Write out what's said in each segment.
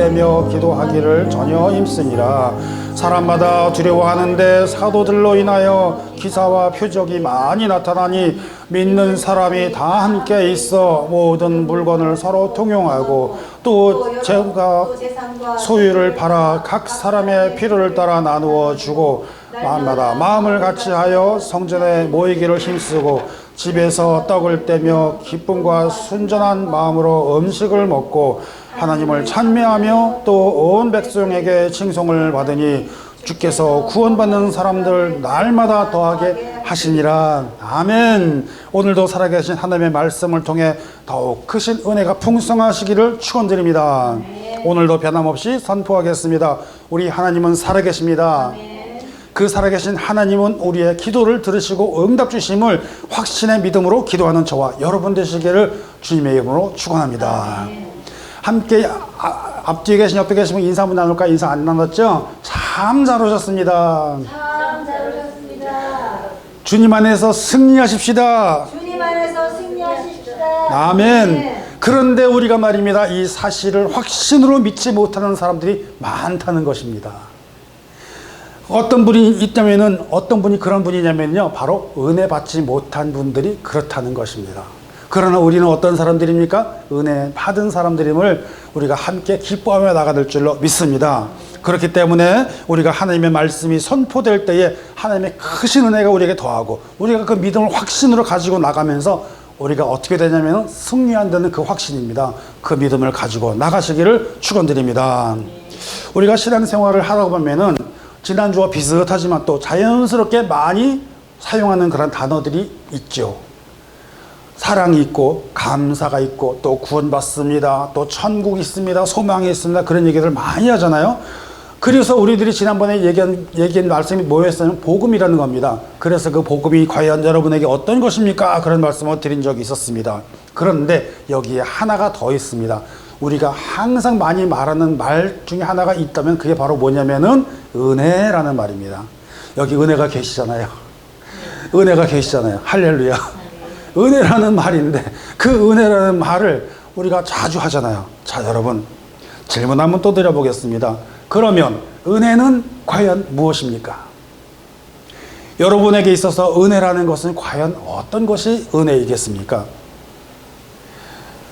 떼며 기도하기를 전혀 힘쓰니라. 사람마다 두려워하는데 사도들로 인하여 기사와 표적이 많이 나타나니 믿는 사람이 다 함께 있어 모든 물건을 서로 통용하고 또 재가 소유를 팔아 각 사람의 필요를 따라 나누어 주고 마음마다 마음을 같이하여 성전에 모이기를 힘쓰고 집에서 떡을 떼며 기쁨과 순전한 마음으로 음식을 먹고 하나님을 찬미하며 또 온 백성에게 칭송을 받으니 주께서 구원받는 사람들 날마다 더하게 하시니라. 아멘. 오늘도 살아계신 하나님의 말씀을 통해 더욱 크신 은혜가 풍성하시기를 축원드립니다. 오늘도 변함없이 선포하겠습니다. 우리 하나님은 살아계십니다. 그 살아계신 하나님은 우리의 기도를 들으시고 응답 주심을 확신의 믿음으로 기도하는 저와 여러분 되시기를 주님의 이름으로 축원합니다. 함께 앞뒤에 계신 옆에 계시면 인사 한번 나눌까? 인사 안 나눴죠? 참 잘 오셨습니다. 참 잘 오셨습니다. 주님 안에서 승리하십시다. 주님 안에서 승리하십시다. 아멘. 그런데 우리가 말입니다, 이 사실을 확신으로 믿지 못하는 사람들이 많다는 것입니다. 어떤 분이 있다면은 어떤 분이 그런 분이냐면요, 바로 은혜 받지 못한 분들이 그렇다는 것입니다. 그러나 우리는 어떤 사람들입니까? 은혜 받은 사람들임을 우리가 함께 기뻐하며 나가될 줄로 믿습니다. 그렇기 때문에 우리가 하나님의 말씀이 선포될 때에 하나님의 크신 은혜가 우리에게 더하고 우리가 그 믿음을 확신으로 가지고 나가면서 우리가 어떻게 되냐면 승리한다는 그 확신입니다. 그 믿음을 가지고 나가시기를 축원드립니다. 우리가 신앙생활을 하다 보면은 지난주와 비슷하지만 또 자연스럽게 많이 사용하는 그런 단어들이 있죠. 사랑이 있고 감사가 있고 또 구원받습니다, 또 천국이 있습니다, 소망이 있습니다, 그런 얘기를 많이 하잖아요. 그래서 우리들이 지난번에 얘기한 말씀이 뭐였냐면 복음이라는 겁니다. 그래서 그 복음이 과연 여러분에게 어떤 것입니까? 그런 말씀을 드린 적이 있었습니다. 그런데 여기에 하나가 더 있습니다. 우리가 항상 많이 말하는 말 중에 하나가 있다면 그게 바로 뭐냐면은 은혜라는 말입니다. 여기 은혜가 계시잖아요. 은혜가 계시잖아요. 할렐루야. 은혜라는 말인데 그 은혜라는 말을 우리가 자주 하잖아요. 자, 여러분 질문 한번 또 드려보겠습니다. 그러면 은혜는 과연 무엇입니까? 여러분에게 있어서 은혜라는 것은 과연 어떤 것이 은혜이겠습니까?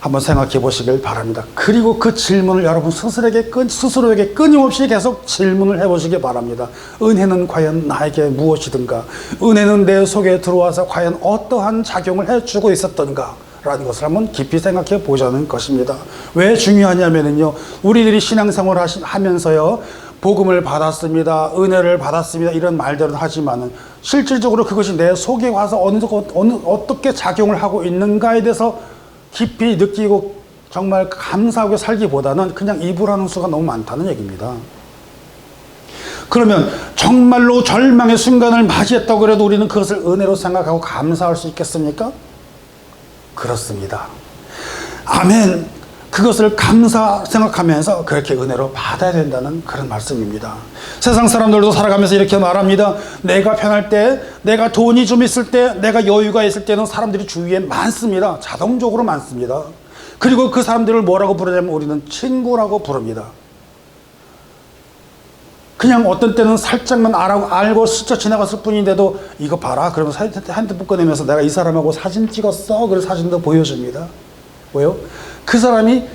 한번 생각해 보시길 바랍니다. 그리고 그 질문을 여러분 스스로에게 끊임없이 계속 질문을 해보시기 바랍니다. 은혜는 과연 나에게 무엇이든가? 은혜는 내 속에 들어와서 과연 어떠한 작용을 해주고 있었던가? 라는 것을 한번 깊이 생각해 보자는 것입니다. 왜 중요하냐면요, 우리들이 신앙생활을 하면서요, 복음을 받았습니다, 은혜를 받았습니다, 이런 말들은 하지만은 실질적으로 그것이 내 속에 와서 어떻게 작용을 하고 있는가에 대해서 깊이 느끼고 정말 감사하게 살기보다는 그냥 입으로 하는 수가 너무 많다는 얘기입니다. 그러면 정말로 절망의 순간을 맞이했다고 그래도 우리는 그것을 은혜로 생각하고 감사할 수 있겠습니까? 그렇습니다. 아멘. 그것을 감사 생각하면서 그렇게 은혜로 받아야 된다는 그런 말씀입니다. 세상 사람들도 살아가면서 이렇게 말합니다. 내가 편할 때, 내가 돈이 좀 있을 때, 내가 여유가 있을 때는 사람들이 주위에 많습니다. 자동적으로 많습니다. 그리고 그 사람들을 뭐라고 부르냐면 우리는 친구라고 부릅니다. 그냥 어떤 때는 살짝만 알고 스쳐 지나갔을 뿐인데도 이거 봐라 그러면서 핸드폰 꺼내면서 내가 이 사람하고 사진 찍었어. 그래서 사진도 보여줍니다. 왜요? 그 사람이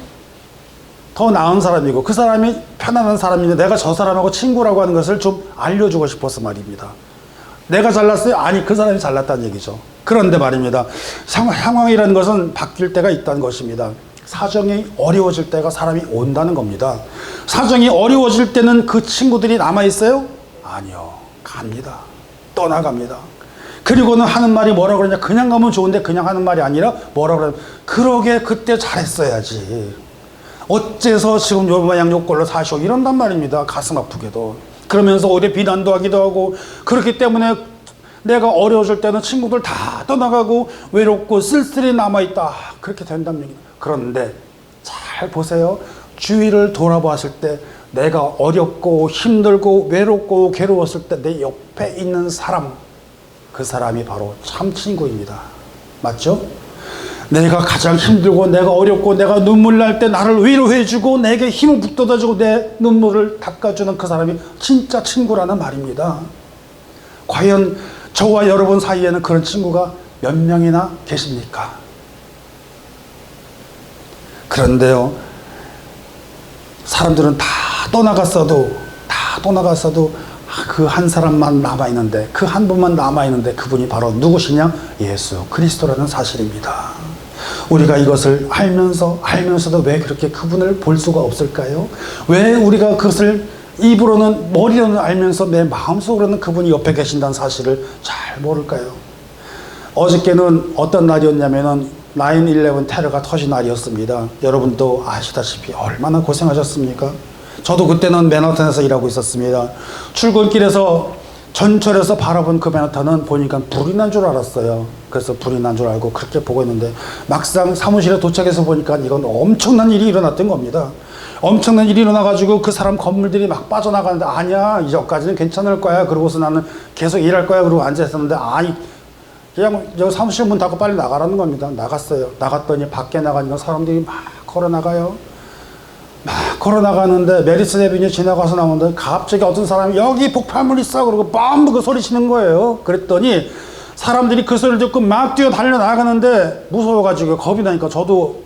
더 나은 사람이고 그 사람이 편안한 사람인데 내가 저 사람하고 친구라고 하는 것을 좀 알려주고 싶어서 말입니다. 내가 잘났어요? 아니, 그 사람이 잘났다는 얘기죠. 그런데 말입니다, 상황이라는 것은 바뀔 때가 있다는 것입니다. 사정이 어려워질 때가 사람이 온다는 겁니다. 사정이 어려워질 때는 그 친구들이 남아있어요? 아니요, 갑니다. 떠나갑니다. 그리고는 하는 말이 뭐라 그러냐, 그냥 가면 좋은데 그냥 하는 말이 아니라 뭐라 그러냐, 그러게 그때 잘했어야지, 어째서 지금 요 모양 요꼴로 사시오, 이런단 말입니다. 가슴 아프게도. 그러면서 오히려 비난도 하기도 하고, 그렇기 때문에 내가 어려워질 때는 친구들 다 떠나가고 외롭고 쓸쓸히 남아있다, 그렇게 된다는 얘기입니다. 그런데 잘 보세요. 주위를 돌아보았을 때 내가 어렵고 힘들고 외롭고 괴로웠을 때 내 옆에 있는 사람, 그 사람이 바로 참 친구입니다. 맞죠? 내가 가장 힘들고 내가 어렵고 내가 눈물 날 때 나를 위로해주고 내게 힘을 북돋아주고 내 눈물을 닦아주는 그 사람이 진짜 친구라는 말입니다. 과연 저와 여러분 사이에는 그런 친구가 몇 명이나 계십니까? 그런데요, 사람들은 다 떠나갔어도 그 한 사람만 남아있는데, 그 한 분만 남아있는데 그분이 바로 누구시냐? 예수 그리스도라는 사실입니다. 우리가 이것을 알면서도 왜 그렇게 그분을 볼 수가 없을까요? 왜 우리가 그것을 입으로는, 머리로는 알면서 내 마음속으로는 그분이 옆에 계신다는 사실을 잘 모를까요? 어저께는 어떤 날이었냐면은 9/11 테러가 터진 날이었습니다. 여러분도 아시다시피 얼마나 고생하셨습니까? 저도 그때는 맨하탄에서 일하고 있었습니다. 출근길에서 전철에서 바라본 그 맨하탄은 보니까 불이 난 줄 알았어요. 그래서 불이 난 줄 알고 그렇게 보고 있는데 막상 사무실에 도착해서 보니까 이건 엄청난 일이 일어났던 겁니다. 엄청난 일이 일어나가지고 그 사람 건물들이 막 빠져나가는데, 아니야, 이제까지는 괜찮을 거야. 그러고서 나는 계속 일할 거야. 그러고 앉아있었는데, 아니, 그냥 여기 사무실 문 닫고 빨리 나가라는 겁니다. 나갔어요. 나갔더니 밖에 나가니까 사람들이 막 걸어 나가요. 막 걸어 나가는데 메리슨 애비뉴 지나가서 나오는데 갑자기 어떤 사람이 여기 폭발물 있어 그러고 빰 그 소리 치는 거예요. 그랬더니 사람들이 그 소리를 듣고 막 뛰어 달려 나가는데 무서워가지고 겁이 나니까 저도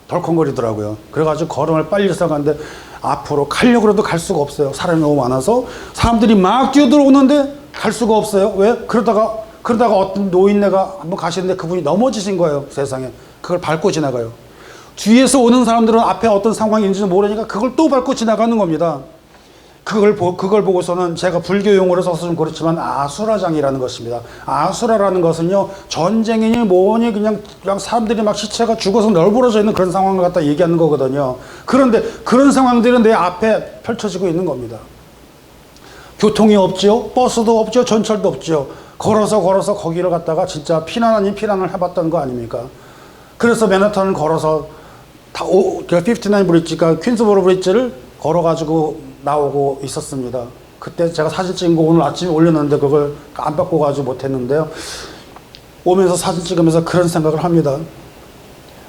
덜컹거리더라고요. 그래가지고 걸음을 빨리 써가는데 앞으로 가려고 해도 갈 수가 없어요. 사람이 너무 많아서 사람들이 막 뛰어들어오는데 갈 수가 없어요. 왜? 그러다가 어떤 노인네가 한번 가시는데 그분이 넘어지신 거예요. 세상에. 그걸 밟고 지나가요. 뒤에서 오는 사람들은 앞에 어떤 상황이 있는지 모르니까 그걸 또 밟고 지나가는 겁니다. 그걸 보고서는 제가 불교 용어로 써서 좀 그렇지만 아수라장이라는 것입니다. 아수라라는 것은요, 전쟁이니 뭐니 그냥 사람들이 막 시체가 죽어서 널브러져 있는 그런 상황을 갖다 얘기하는 거거든요. 그런데 그런 상황들은 내 앞에 펼쳐지고 있는 겁니다. 교통이 없지요, 버스도 없죠, 전철도 없죠. 걸어서 거기를 갖다가 진짜 피난 아닌 피난을 해봤던 거 아닙니까? 그래서 맨하탄을 걸어서 59 브릿지가 퀸스보로 브릿지를 걸어가지고 나오고 있었습니다. 그때 제가 사진 찍은 거 오늘 아침에 올렸는데 그걸 안 받고 가지고 못했는데요. 오면서 사진 찍으면서 그런 생각을 합니다.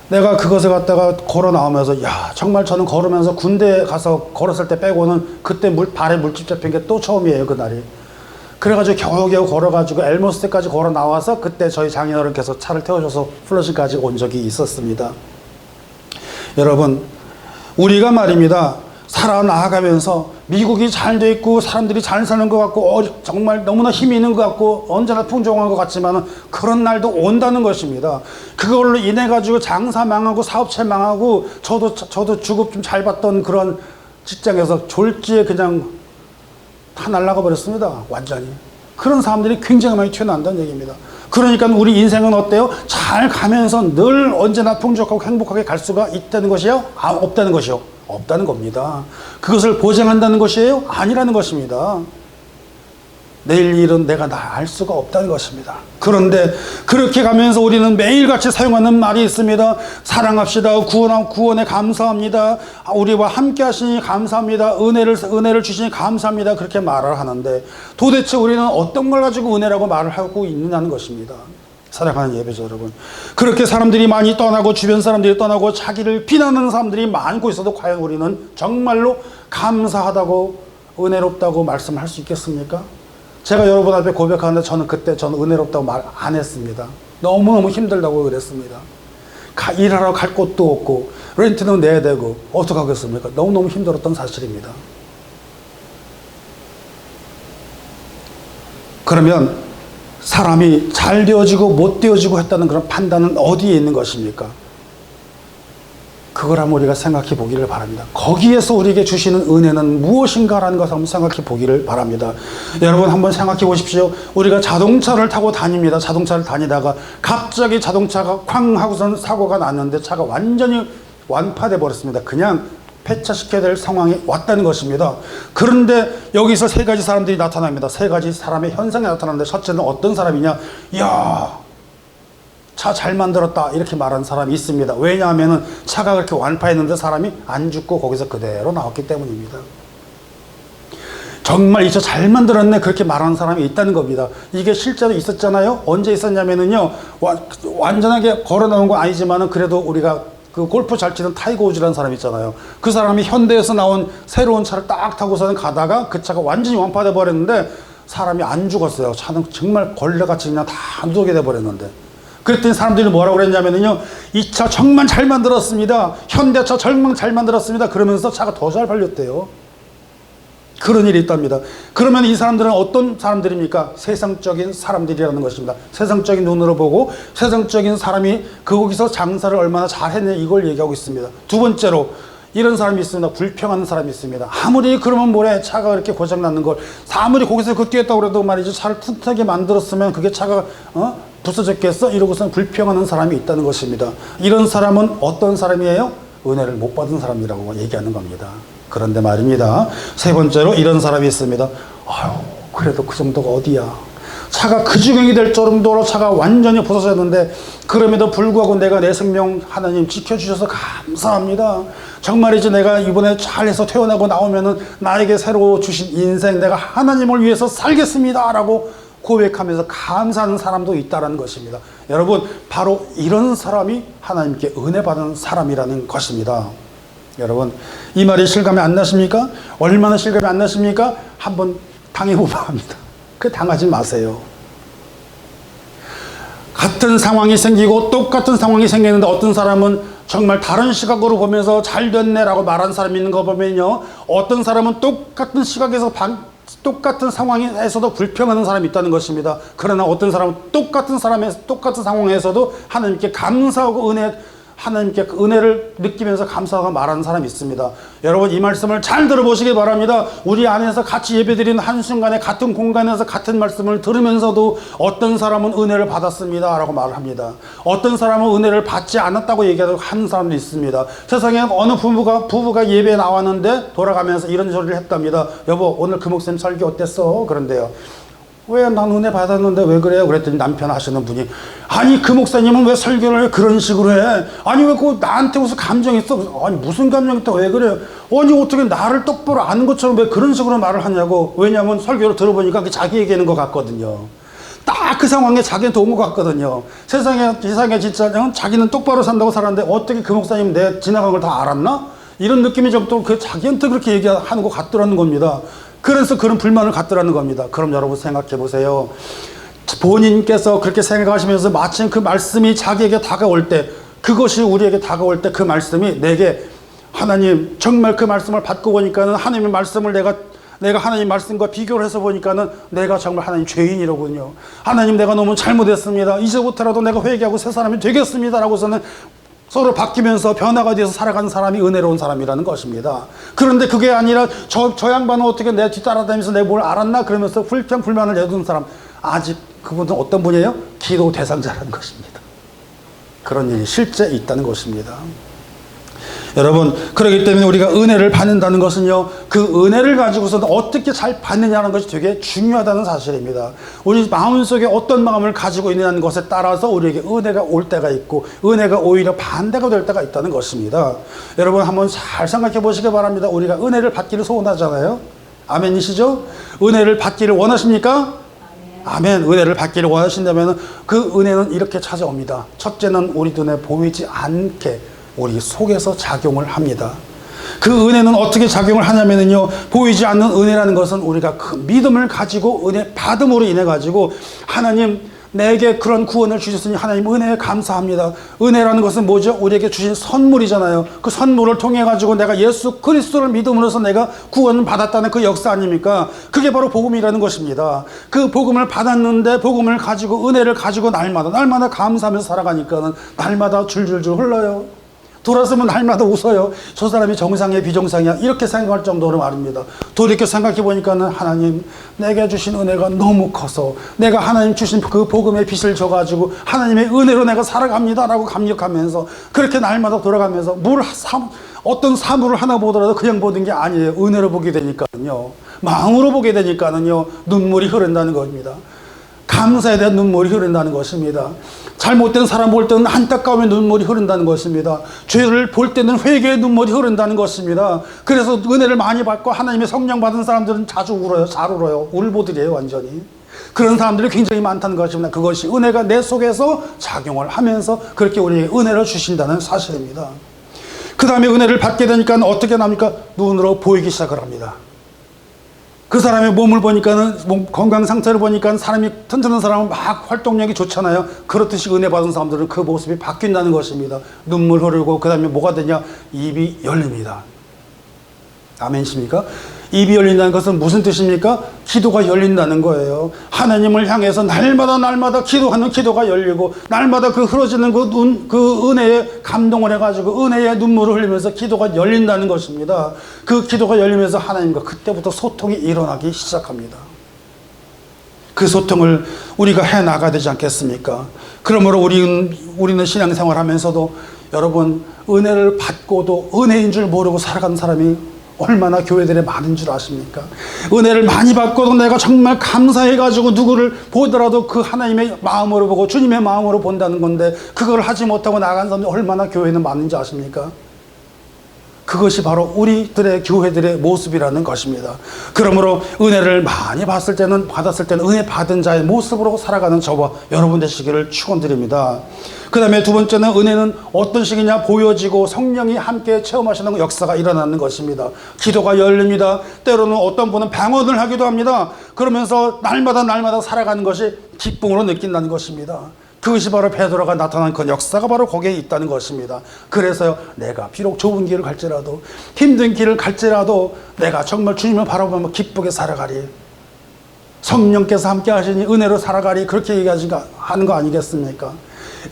내가 그것을 갖다가 걸어 나오면서, 야, 정말 저는 걸으면서 군대 가서 걸었을 때 빼고는 그때 발에 물집 잡힌 게 또 처음이에요, 그날이. 그래가지고 겨우겨우 걸어가지고 엘모스테까지 걸어 나와서 그때 저희 장인어른께서 차를 태워줘서 플러시까지 온 적이 있었습니다. 여러분, 우리가 말입니다, 살아나가면서 미국이 잘 돼 있고 사람들이 잘 사는 것 같고 정말 너무나 힘이 있는 것 같고 언제나 풍족한 것 같지만 그런 날도 온다는 것입니다. 그걸로 인해 가지고 장사 망하고 사업체 망하고 저도 주급 좀 잘 받던 그런 직장에서 졸지에 그냥 다 날아가 버렸습니다. 완전히. 그런 사람들이 굉장히 많이 튀어나온다는 얘기입니다. 그러니까 우리 인생은 어때요? 잘 가면서 늘 언제나 풍족하고 행복하게 갈 수가 있다는 것이요? 없다는 것이요? 없다는 겁니다. 그것을 보장한다는 것이에요? 아니라는 것입니다. 내일 일은 내가 알 수가 없다는 것입니다. 그런데 그렇게 가면서 우리는 매일같이 사용하는 말이 있습니다. 사랑합시다. 구원에 감사합니다. 우리와 함께 하시니 감사합니다. 은혜를 주시니 감사합니다. 그렇게 말을 하는데 도대체 우리는 어떤 걸 가지고 은혜라고 말을 하고 있느냐는 것입니다. 사랑하는 예배자 여러분, 그렇게 사람들이 많이 떠나고 주변 사람들이 떠나고 자기를 비난하는 사람들이 많고 있어도 과연 우리는 정말로 감사하다고 은혜롭다고 말씀할 수 있겠습니까? 제가 여러분 앞에 고백하는데 저는 은혜롭다고 말 안 했습니다. 너무너무 힘들다고 그랬습니다. 일하러 갈 곳도 없고 렌트는 내야 되고 어떡하겠습니까? 너무너무 힘들었던 사실입니다. 그러면 사람이 잘 되어지고 못 되어지고 했다는 그런 판단은 어디에 있는 것입니까? 그걸 한번 우리가 생각해 보기를 바랍니다. 거기에서 우리에게 주시는 은혜는 무엇인가라는 것을 한번 생각해 보기를 바랍니다. 여러분 한번 생각해 보십시오. 우리가 자동차를 타고 다닙니다. 자동차를 다니다가 갑자기 자동차가 쾅 하고선 사고가 났는데 차가 완전히 완파돼 버렸습니다. 그냥 폐차시켜야 될 상황이 왔다는 것입니다. 그런데 여기서 세 가지 사람들이 나타납니다. 세 가지 사람의 현상이 나타나는데 첫째는 어떤 사람이냐? 이야, 차 잘 만들었다 이렇게 말하는 사람이 있습니다. 왜냐하면 차가 그렇게 완파했는데 사람이 안 죽고 거기서 그대로 나왔기 때문입니다. 정말 이저 잘 만들었네 그렇게 말하는 사람이 있다는 겁니다. 이게 실제로 있었잖아요. 언제 있었냐면은요, 완전하게 걸어 나온 건 아니지만은 그래도 우리가 그 골프 잘 치는 타이거 우즈라는 사람 있잖아요. 그 사람이 현대에서 나온 새로운 차를 딱 타고서는 가다가 그 차가 완전히 완파돼 버렸는데 사람이 안 죽었어요. 차는 정말 걸레같이 그냥 다 누더게 돼 버렸는데. 그랬더니 사람들이 뭐라고 그랬냐면요, 이 차 정말 잘 만들었습니다. 현대차 정말 잘 만들었습니다. 그러면서 차가 더 잘 팔렸대요. 그런 일이 있답니다. 그러면 이 사람들은 어떤 사람들입니까? 세상적인 사람들이라는 것입니다. 세상적인 눈으로 보고 세상적인 사람이 거기서 장사를 얼마나 잘했냐 이걸 얘기하고 있습니다. 두 번째로 이런 사람이 있습니다. 불평하는 사람이 있습니다. 아무리 그러면 뭐래, 차가 그렇게 고장났는 걸 아무리 거기서 그 뛰었다고 그래도 말이죠, 차를 튼튼하게 만들었으면 그게 차가 부서졌겠어? 이러고서는 불평하는 사람이 있다는 것입니다. 이런 사람은 어떤 사람이에요? 은혜를 못 받은 사람이라고 얘기하는 겁니다. 그런데 말입니다, 세 번째로 이런 사람이 있습니다. 아유, 그래도 그 정도가 어디야. 차가 그 지경이 될 정도로 차가 완전히 부서졌는데 그럼에도 불구하고 내가 내 생명 하나님 지켜주셔서 감사합니다. 정말이지 내가 이번에 잘해서 태어나고 나오면은 나에게 새로 주신 인생 내가 하나님을 위해서 살겠습니다 라고 고백하면서 감사하는 사람도 있다는 것입니다. 여러분, 바로 이런 사람이 하나님께 은혜 받은 사람이라는 것입니다. 여러분, 이 말이 실감이 안 나십니까? 얼마나 실감이 안 나십니까? 한번 당해보면 합니다. 그 당하지 마세요. 같은 상황이 생기고 똑같은 상황이 생기는데 어떤 사람은 정말 다른 시각으로 보면서 잘 됐네 라고 말하는 사람이 있는 거 보면요, 어떤 사람은 똑같은 시각에서 똑같은 상황에서도 불평하는 사람이 있다는 것입니다. 그러나 어떤 사람은 똑같은 상황에서도 하나님께 감사하고 하나님께 그 은혜를 느끼면서 감사하고 말하는 사람이 있습니다. 여러분, 이 말씀을 잘 들어보시기 바랍니다. 우리 안에서 같이 예배드리는 한순간에 같은 공간에서 같은 말씀을 들으면서도 어떤 사람은 은혜를 받았습니다 라고 말을 합니다. 어떤 사람은 은혜를 받지 않았다고 얘기하는 사람도 있습니다. 세상에 어느 부부가 예배에 나왔는데 돌아가면서 이런 소리를 했답니다. 여보, 오늘 그 목사님 설교 어땠어? 그런데요, 왜 난 은혜 받았는데 왜 그래요? 그랬더니 남편 하시는 분이, 아니 그 목사님은 왜 설교를 그런 식으로 해? 아니 왜 그 나한테 무슨 감정 있어? 아니 무슨 감정 있다 왜 그래요? 아니 어떻게 나를 똑바로 아는 것처럼 왜 그런 식으로 말을 하냐고. 왜냐하면 설교를 들어보니까 그게 자기 얘기하는 것 같거든요. 딱 그 상황에 자기한테 온 것 같거든요. 세상에 진짜 자기는 똑바로 산다고 살았는데 어떻게 그 목사님 내 지나간 걸 다 알았나? 이런 느낌이 좀 또 그 자기한테 그렇게 얘기하는 것 같더라는 겁니다. 그래서 그런 불만을 갖더라는 겁니다. 그럼 여러분 생각해 보세요. 본인께서 그렇게 생각하시면서 마침 그 말씀이 자기에게 다가올 때, 그것이 우리에게 다가올 때 그 말씀이 내게 하나님 정말 그 말씀을 받고 보니까는 하나님의 말씀을 내가 하나님 말씀과 비교를 해서 보니까는 내가 정말 하나님 죄인이로군요. 하나님 내가 너무 잘못했습니다. 이제부터라도 내가 회개하고 새 사람이 되겠습니다 라고서는 서로 바뀌면서 변화가 되어서 살아가는 사람이 은혜로운 사람이라는 것입니다. 그런데 그게 아니라 저 양반은 어떻게 내 뒤따라다니면서 내가 뭘 알았나 그러면서 불평불만을 내두는 사람, 아직 그분은 어떤 분이에요? 기도 대상자라는 것입니다. 그런 일이 실제 있다는 것입니다. 여러분, 그렇기 때문에 우리가 은혜를 받는다는 것은요, 그 은혜를 가지고서는 어떻게 잘 받느냐는 것이 되게 중요하다는 사실입니다. 우리 마음속에 어떤 마음을 가지고 있느냐는 것에 따라서 우리에게 은혜가 올 때가 있고 은혜가 오히려 반대가 될 때가 있다는 것입니다. 여러분, 한번 잘 생각해 보시기 바랍니다. 우리가 은혜를 받기를 소원하잖아요. 아멘이시죠? 은혜를 받기를 원하십니까? 아멘. 은혜를 받기를 원하신다면 그 은혜는 이렇게 찾아옵니다. 첫째는 우리 눈에 보이지 않게 우리 속에서 작용을 합니다. 그 은혜는 어떻게 작용을 하냐면요, 보이지 않는 은혜라는 것은 우리가 그 믿음을 가지고 은혜 받음으로 인해 가지고 하나님 내게 그런 구원을 주셨으니 하나님 은혜에 감사합니다. 은혜라는 것은 뭐죠? 우리에게 주신 선물이잖아요. 그 선물을 통해 가지고 내가 예수 그리스도를 믿음으로써 내가 구원을 받았다는 그 역사 아닙니까? 그게 바로 복음이라는 것입니다. 그 복음을 받았는데 복음을 가지고 은혜를 가지고 날마다 감사하면서 살아가니까는 날마다 줄줄줄 흘러요. 돌아서면 날마다 웃어요. 저 사람이 정상이야 비정상이야 이렇게 생각할 정도로 말입니다. 돌이켜 생각해 보니까는 하나님 내게 주신 은혜가 너무 커서 내가 하나님 주신 그 복음의 빛을 줘가지고 하나님의 은혜로 내가 살아갑니다라고 감격하면서 그렇게 날마다 돌아가면서 어떤 사물을 하나 보더라도 그냥 보는 게 아니에요. 은혜로 보게 되니까는요, 마음으로 보게 되니까는요, 눈물이 흐른다는 겁니다. 감사에 대한 눈물이 흐른다는 것입니다. 잘못된 사람 볼 때는 안타까움의 눈물이 흐른다는 것입니다. 죄를 볼 때는 회개의 눈물이 흐른다는 것입니다. 그래서 은혜를 많이 받고 하나님의 성령 받은 사람들은 자주 울어요. 잘 울어요. 울보들이에요, 완전히. 그런 사람들이 굉장히 많다는 것입니다. 그것이 은혜가 내 속에서 작용을 하면서 그렇게 우리에게 은혜를 주신다는 사실입니다. 그 다음에 은혜를 받게 되니까 어떻게 납니까? 눈으로 보이기 시작을 합니다. 그 사람의 몸을 보니까는, 몸 건강 상태를 보니까 사람이 튼튼한 사람은 막 활동력이 좋잖아요. 그렇듯이 은혜 받은 사람들은 그 모습이 바뀐다는 것입니다. 눈물 흐르고, 그 다음에 뭐가 되냐? 입이 열립니다. 아멘이십니까? 입이 열린다는 것은 무슨 뜻입니까? 기도가 열린다는 거예요. 하나님을 향해서 날마다 기도하는 기도가 열리고, 날마다 그 흐러지는 그 은혜에 감동을 해가지고 은혜의 눈물을 흘리면서 기도가 열린다는 것입니다. 그 기도가 열리면서 하나님과 그때부터 소통이 일어나기 시작합니다. 그 소통을 우리가 해 나가야 되지 않겠습니까? 그러므로 우리는 신앙생활 하면서도 여러분, 은혜를 받고도 은혜인 줄 모르고 살아가는 사람이 얼마나 교회들에 많은 줄 아십니까? 은혜를 많이 받고도 내가 정말 감사해가지고 누구를 보더라도 그 하나님의 마음으로 보고 주님의 마음으로 본다는 건데, 그걸 하지 못하고 나간 사람이 얼마나 교회는 많은지 아십니까? 그것이 바로 우리들의 교회들의 모습이라는 것입니다. 그러므로 은혜를 많이 받았을 때는 은혜 받은 자의 모습으로 살아가는 저와 여러분 되시기를 축원드립니다. 그 다음에 두 번째는 은혜는 어떤 식이냐? 보여지고 성령이 함께 체험하시는 역사가 일어나는 것입니다. 기도가 열립니다. 때로는 어떤 분은 방언을 하기도 합니다. 그러면서 날마다 살아가는 것이 기쁨으로 느낀다는 것입니다. 그것이 바로 베드로가 나타난 그 역사가 바로 거기에 있다는 것입니다. 그래서요, 내가 비록 좁은 길을 갈지라도, 힘든 길을 갈지라도 내가 정말 주님을 바라보며 기쁘게 살아가리, 성령께서 함께 하시니 은혜로 살아가리, 그렇게 얘기하는 거 아니겠습니까?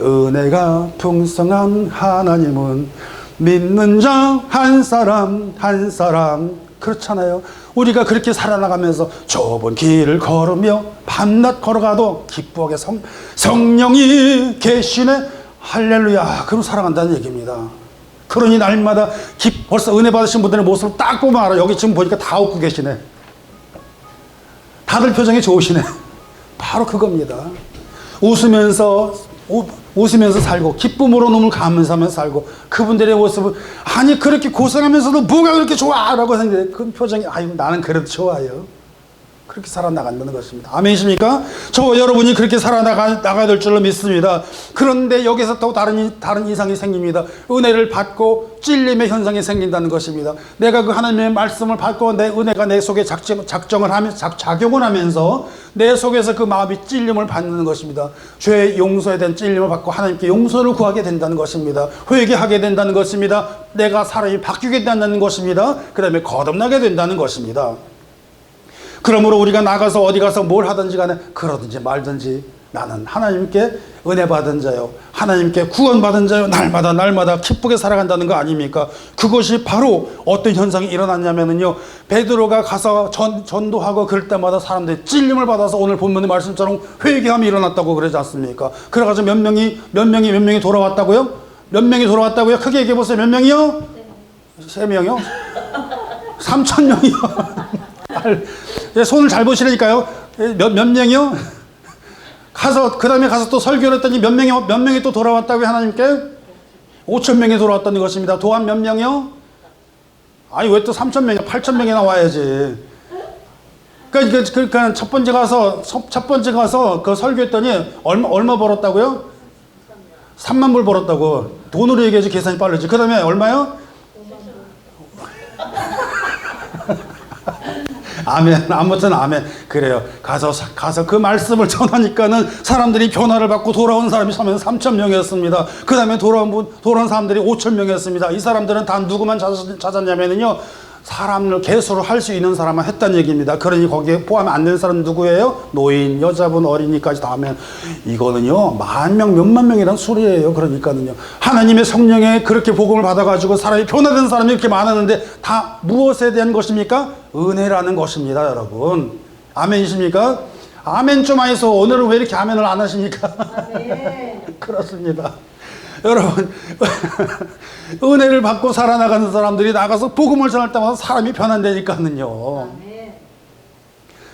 은혜가 풍성한 하나님은 믿는 자 한 사람 한 사람, 그렇잖아요. 우리가 그렇게 살아나가면서 좁은 길을 걸으며 밤낮 걸어가도 기쁘게 성령이 계시네, 할렐루야, 그럼 살아간다는 얘기입니다. 그러니 날마다 벌써 은혜 받으신 분들의 모습을 딱 보면 알아. 여기 지금 보니까 다 웃고 계시네. 다들 표정이 좋으시네. 바로 그겁니다. 웃으면서 살고, 기쁨으로 눈물 감으면서 살고, 그분들의 모습은, 아니 그렇게 고생하면서도 뭐가 그렇게 좋아? 라고 생각해. 그 표정이, 아유 나는 그래도 좋아요. 그렇게 살아나간다는 것입니다. 아멘이십니까? 저와 여러분이 그렇게 살아나가야 될 줄로 믿습니다. 그런데 여기서 또 다른 이상이 생깁니다. 은혜를 받고 찔림의 현상이 생긴다는 것입니다. 내가 그 하나님의 말씀을 받고 내 은혜가 내 속에 작용을 하면서 내 속에서 그 마음이 찔림을 받는 것입니다. 죄의 용서에 대한 찔림을 받고 하나님께 용서를 구하게 된다는 것입니다. 회개하게 된다는 것입니다. 내가 사람이 바뀌게 된다는 것입니다. 그 다음에 거듭나게 된다는 것입니다. 그러므로 우리가 나가서 어디 가서 뭘 하든지 간에 그러든지 말든지 나는 하나님께 은혜 받은 자요, 하나님께 구원 받은 자요, 날마다 기쁘게 살아간다는 거 아닙니까? 그것이 바로 어떤 현상이 일어났냐면요, 베드로가 가서 전도하고 그럴 때마다 사람들이 찔림을 받아서 오늘 본문의 말씀처럼 회개함이 일어났다고 그러지 않습니까? 그래가지고 몇 명이 돌아왔다고요? 몇 명이 돌아왔다고요? 크게 얘기해 보세요. 몇 명이요? 3명이요? 3,000명이요? 손을 잘 보시라니까요. 몇 명이요? 그 다음에 가서 또 설교를 했더니 몇 명이 또 돌아왔다고요, 하나님께? 5,000명이 돌아왔다는 것입니다. 도한 몇 명이요? 아니, 왜 또 3,000명이야? 8,000명이 나와야지. 그러니까 첫 번째 가서 그 설교했더니 얼마 벌었다고요? 3만 불 벌었다고. 돈으로 얘기해야지 계산이 빠르지. 그 다음에 얼마요? 아멘. 아무튼 아멘. 그래요. 가서 그 말씀을 전하니까는 사람들이 변화를 받고 돌아온 사람이 3,000명이었습니다. 그 다음에 돌아온 사람들이 5,000명이었습니다. 이 사람들은 다 누구만 찾았냐면요, 사람을 개수로 할 수 있는 사람만 했다는 얘기입니다. 그러니 거기에 포함 안 된 사람은 누구예요? 노인, 여자분, 어린이까지 다 하면 이거는요, 몇만 명이란 소리예요. 그러니까는요, 하나님의 성령에 그렇게 복음을 받아가지고 사람이 변화된 사람이 이렇게 많았는데 다 무엇에 대한 것입니까? 은혜라는 것입니다, 여러분. 아멘이십니까? 아멘 좀 하이소. 오늘은 왜 이렇게 아멘을 안 하십니까? 아멘. 그렇습니다. 여러분, 은혜를 받고 살아나가는 사람들이 나가서 복음을 전할 때마다 사람이 변한다니까는요.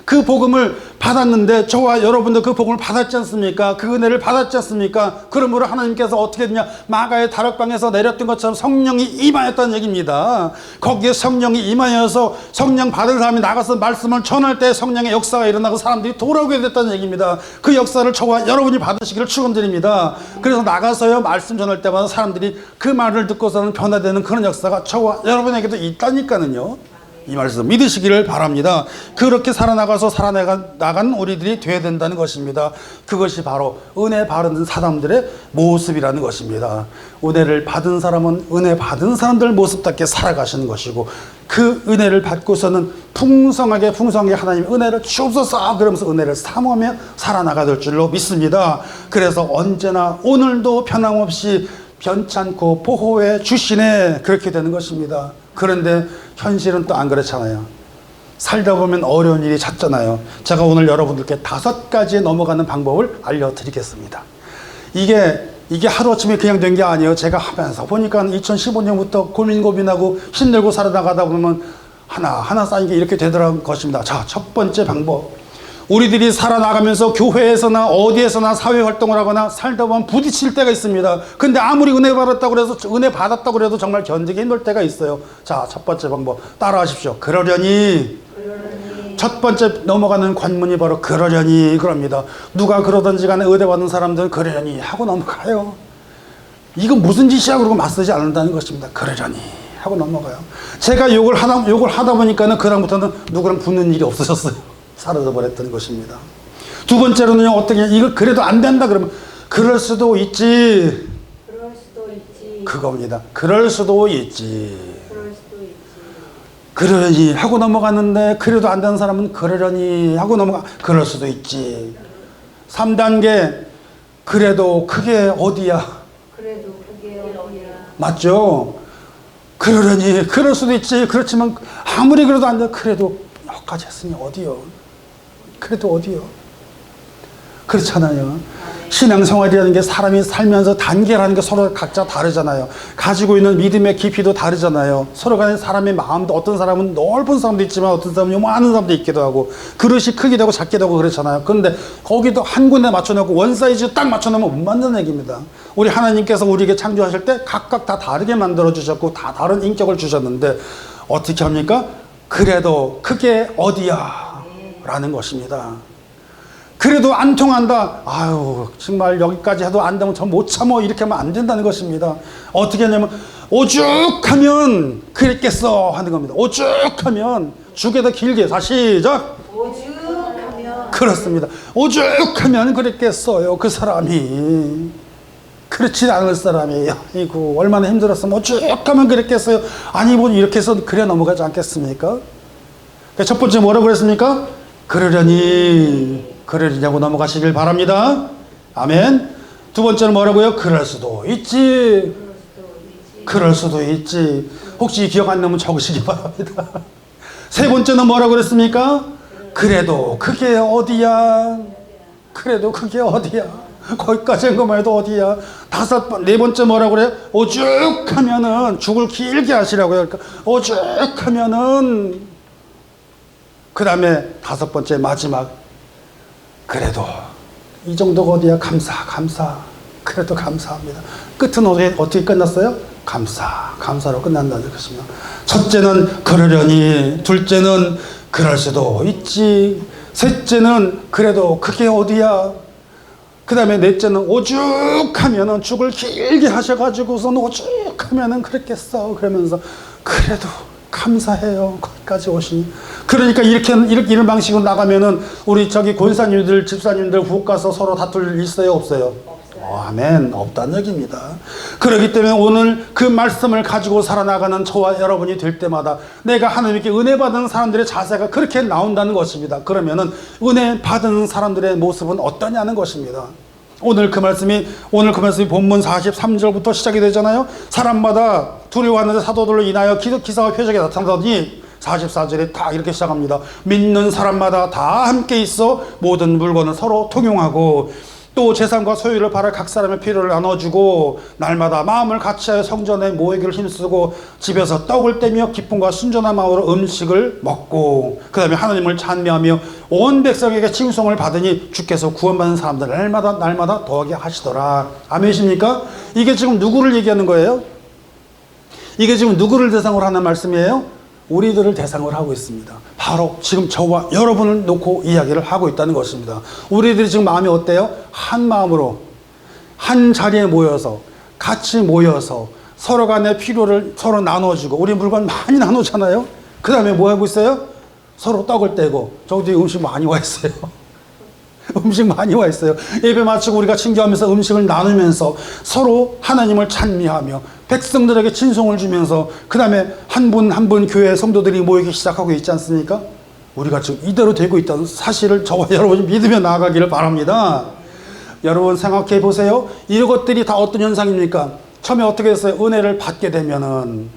그 복음을 받았는데 저와 여러분도 그 복음을 받았지 않습니까? 그 은혜를 받았지 않습니까? 그러므로 하나님께서 어떻게 했냐? 마가의 다락방에서 내렸던 것처럼 성령이 임하였다는 얘기입니다. 거기에 성령이 임하여서 성령 받은 사람이 나가서 말씀을 전할 때 성령의 역사가 일어나고 사람들이 돌아오게 됐다는 얘기입니다. 그 역사를 저와 여러분이 받으시기를 축원드립니다. 그래서 나가서요 말씀 전할 때마다 사람들이 그 말을 듣고서는 변화되는 그런 역사가 저와 여러분에게도 있다니까는요. 이 말씀 믿으시기를 바랍니다. 그렇게 살아나가서 살아나간 우리들이 되어야 된다는 것입니다. 그것이 바로 은혜 받은 사람들의 모습이라는 것입니다. 은혜를 받은 사람은 은혜 받은 사람들 모습답게 살아가시는 것이고, 그 은혜를 받고서는 풍성하게 하나님 은혜를 주옵소서 그러면서 은혜를 사모하며 살아나가야 될 줄로 믿습니다. 그래서 언제나 오늘도 변함없이 변찮고 보호해 주시네, 그렇게 되는 것입니다. 그런데 현실은 또 안 그렇잖아요. 살다 보면 어려운 일이 잦잖아요. 제가 오늘 여러분들께 5가지에 넘어가는 방법을 알려드리겠습니다. 이게 하루아침에 그냥 된 게 아니에요. 제가 하면서 보니까 2015년부터 고민하고 힘들고 살아나가다 보면 하나 쌓인 게 이렇게 되더라는 것입니다. 자, 첫 번째 방법. 우리들이 살아나가면서 교회에서나 어디에서나 사회활동을 하거나 살다 보면 부딪힐 때가 있습니다. 근데 아무리 은혜 받았다고 그래도 정말 견디기 힘들 때가 있어요. 자, 첫 번째 방법 따라하십시오. 그러려니. 첫 번째 넘어가는 관문이 바로 그러려니 그럽니다. 누가 그러든지 간에 의대 받는 사람들은 그러려니 하고 넘어가요. 이건 무슨 짓이야 그러고 맞서지 않는다는 것입니다. 그러려니 하고 넘어가요. 제가 욕을 하다 보니까는 그다음부터는 누구랑 붙는 일이 없어졌어요. 사라져 버렸던 것입니다. 두 번째로는요, 어떻게 이거 그래도 안 된다 그러면 그럴 수도 있지. 그겁니다. 그럴 수도 있지. 그러려니 하고 넘어갔는데 그래도 안 되는 사람은 그러려니 하고 그럴 수도 있지. 3단계 그래도 그게 어디야? 맞죠? 그러려니 그럴 수도 있지. 그렇지만 아무리 그래도 안 돼. 그래도 여기까지 했으니 어디요? 그래도 어디요? 그렇잖아요. 신앙생활이라는 게 사람이 살면서 단계라는 게 서로 각자 다르잖아요. 가지고 있는 믿음의 깊이도 다르잖아요. 서로 간에 사람의 마음도, 어떤 사람은 넓은 사람도 있지만 어떤 사람은 요만한 사람도 있기도 하고, 그릇이 크기도 하고 작기도 하고 그렇잖아요. 그런데 거기도 한 군데 맞춰놓고 원 사이즈 딱 맞춰놓으면 못 만드는 얘기입니다. 우리 하나님께서 우리에게 창조하실 때 각각 다 다르게 만들어 주셨고 다 다른 인격을 주셨는데 어떻게 합니까? 그래도 그게 어디야? 라는 것입니다. 그래도 안 통한다. 아유, 정말 여기까지 해도 안 되면 저 못 참어. 이렇게 하면 안 된다는 것입니다. 어떻게 하냐면 오죽하면 그랬겠어 하는 겁니다. 오죽하면, 죽에 더 길게. 자, 시작. 오죽하면. 그렇습니다. 오죽하면 그랬겠어요. 그 사람이. 그렇지 않을 사람이. 아이고, 얼마나 힘들었으면 오죽하면 그랬겠어요. 아니, 뭐 이렇게 해서 그래 넘어가지 않겠습니까? 첫 번째 뭐라고 그랬습니까? 그러려냐고 넘어가시길 바랍니다. 아멘. 두 번째는 뭐라고요? 그럴 수도 있지. 그럴 수도 있지. 혹시 기억 안 나면 적으시기 바랍니다. 세 번째는 뭐라고 그랬습니까? 그래도 그게 어디야? 그래도 그게 어디야? 거기까지 한 것만 해도 어디야? 네 번째 뭐라고 그래요? 오죽하면은, 죽을 길게 하시라고요. 그러니까 오죽하면은, 그 다음에 5번째 마지막, 그래도 이 정도가 어디야? 감사. 그래도 감사합니다. 끝은 어떻게 끝났어요? 감사로 끝난다는 것입니다. 첫째는 그러려니, 둘째는 그럴 수도 있지, 셋째는 그래도 그게 어디야, 그 다음에 넷째는 오죽하면은, 죽을 길게 하셔가지고선 오죽하면은 그랬겠어 그러면서 그래도 감사해요. 거기까지 오시니. 그러니까 이렇게 이런 방식으로 나가면은 우리 권사님들, 집사님들 후옥 가서 서로 다툴 일 있어요, 없어요? 아멘. 없다는 얘기입니다. 그렇기 때문에 오늘 그 말씀을 가지고 살아나가는 저와 여러분이 될 때마다 내가 하나님께 은혜 받은 사람들의 자세가 그렇게 나온다는 것입니다. 그러면은 은혜 받은 사람들의 모습은 어떠냐는 것입니다. 오늘 그 말씀이 본문 43절부터 시작이 되잖아요. 사람마다 두려워하는데 사도들로 인하여 기사와 표적이 나타나더니 44절에 딱 이렇게 시작합니다. 믿는 사람마다 다 함께 있어 모든 물건을 서로 통용하고 또 재산과 소유를 팔아 각 사람의 필요를 나눠주고 날마다 마음을 같이하여 성전에 모이기를 힘쓰고 집에서 떡을 떼며 기쁨과 순전한 마음으로 음식을 먹고 그 다음에 하나님을 찬미하며 온 백성에게 칭송을 받으니 주께서 구원받는 사람들 날마다 더하게 하시더라. 아멘이십니까? 이게 지금 누구를 얘기하는 거예요? 이게 지금 누구를 대상으로 하는 말씀이에요? 우리들을 대상으로 하고 있습니다. 바로 지금 저와 여러분을 놓고 이야기를 하고 있다는 것입니다. 우리들이 지금 마음이 어때요? 한 마음으로 한 자리에 모여서 같이 모여서 서로 간의 필요를 서로 나눠주고 우리 물건 많이 나누잖아요. 그 다음에 뭐 하고 있어요? 서로 떡을 떼고 저기 음식 많이 와 있어요. 음식 많이 와 있어요. 예배 마치고 우리가 친교하면서 음식을 나누면서 서로 하나님을 찬미하며 백성들에게 친송을 주면서 그 다음에 한 분 한 분 교회 성도들이 모이기 시작하고 있지 않습니까? 우리가 지금 이대로 되고 있다는 사실을 저와 여러분이 믿으며 나아가기를 바랍니다. 여러분 생각해 보세요. 이것들이 다 어떤 현상입니까? 처음에 어떻게 됐어요? 은혜를 받게 되면은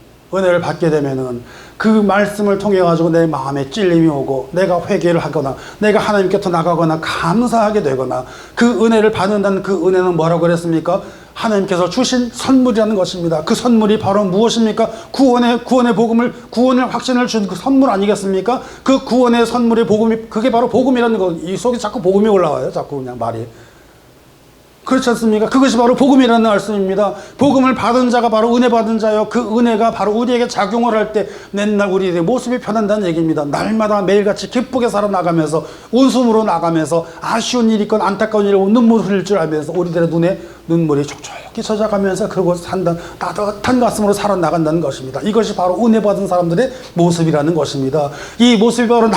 그 말씀을 통해 가지고 내 마음에 찔림이 오고 내가 회개를 하거나 내가 하나님께 더 나가거나 감사하게 되거나 그 은혜를 받는다는 그 은혜는 뭐라고 그랬습니까? 하나님께서 주신 선물이라는 것입니다. 그 선물이 바로 무엇입니까? 구원의 복음을, 구원의 확신을 준 그 선물 아니겠습니까? 그 구원의 선물의 복음이, 그게 바로 복음이라는 거. 이 속에 자꾸 복음이 올라와요. 자꾸 그냥 말이. 그렇지 않습니까? 그것이 바로 복음이라는 말씀입니다. 복음을 받은 자가 바로 은혜 받은 자요. 그 은혜가 바로 우리에게 작용을 할 때 맨날 우리의 모습이 변한다는 얘기입니다. 날마다 매일같이 기쁘게 살아나가면서 웃음으로 나가면서 아쉬운 일이 있건 안타까운 일이 있건 눈물 흘릴 줄 알면서 우리들의 눈에 눈물이 촉촉히 젖어가면서 그러고 산다 따뜻한 가슴으로 살아나간다는 것입니다. 이것이 바로 은혜 받은 사람들의 모습이라는 것입니다. 이 모습이 바로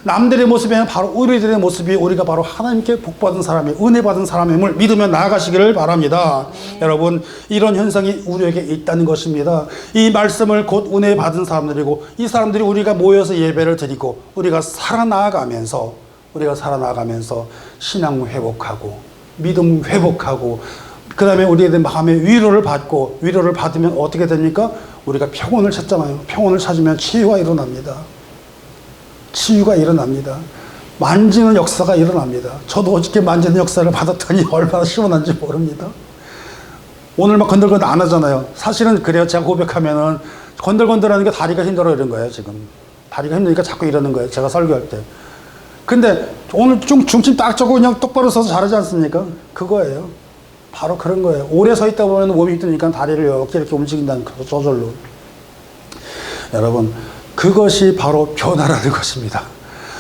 남들의 모습이 아니라 바로 우리들의 모습이 우리가 바로 하나님께 복 받은 사람이 은혜 받은 사람임을 믿으며 나아가시기를 바랍니다. 여러분 이런 현상이 우리에게 있다는 것입니다. 이 말씀을 곧 은혜 받은 사람들이고 이 사람들이 우리가 모여서 예배를 드리고 우리가 살아나가면서 신앙 회복하고 믿음 회복하고 그 다음에 우리의 마음의 위로를 받으면 어떻게 됩니까? 우리가 평온을 찾잖아요. 평온을 찾으면 치유가 일어납니다. 만지는 역사가 일어납니다. 저도 어저께 만지는 역사를 받았더니 얼마나 시원한지 모릅니다. 오늘 막 건들건들 안 하잖아요. 사실은 그래요. 제가 고백하면은 건들건들하는 게 다리가 힘들어 이런 거예요. 지금 다리가 힘드니까 자꾸 이러는 거예요. 제가 설교할 때. 근데 오늘 중심 딱 잡고 그냥 똑바로 서서 잘하지 않습니까? 그거예요. 바로 그런 거예요. 오래 서 있다 보면 몸이 힘드니까 다리를 이렇게 움직인다는 거 저절로. 여러분 그것이 바로 변화라는 것입니다.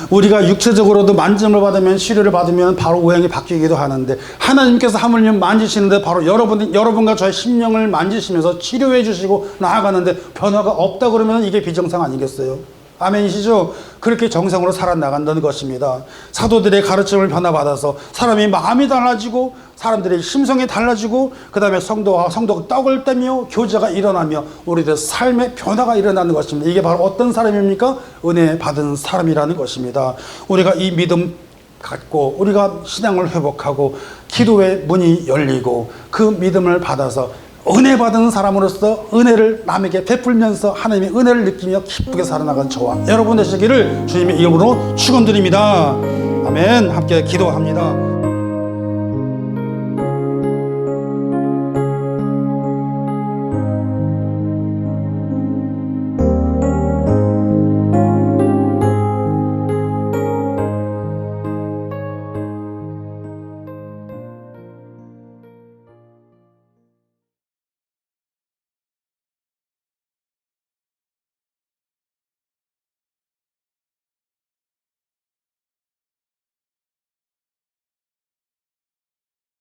우리가 육체적으로도 만짐을 받으면 치료를 받으면 바로 모양이 바뀌기도 하는데 하나님께서 하물며 만지시는데 바로 여러분과 저의 심령을 만지시면서 치료해 주시고 나아가는데 변화가 없다 그러면 이게 비정상 아니겠어요? 아멘이시죠? 그렇게 정상으로 살아나간다는 것입니다. 사도들의 가르침을 변화받아서 사람이 마음이 달라지고 사람들의 심성이 달라지고 그 다음에 성도가 떡을 떼며 교제가 일어나며 우리들 삶의 변화가 일어나는 것입니다. 이게 바로 어떤 사람입니까? 은혜 받은 사람이라는 것입니다. 우리가 이 믿음 갖고 우리가 신앙을 회복하고 기도의 문이 열리고 그 믿음을 받아서 은혜 받은 사람으로서 은혜를 남에게 베풀면서 하나님의 은혜를 느끼며 기쁘게 살아나간 저와 여러분 되시기를 주님의 이름으로 축원드립니다. 아멘. 함께 기도합니다.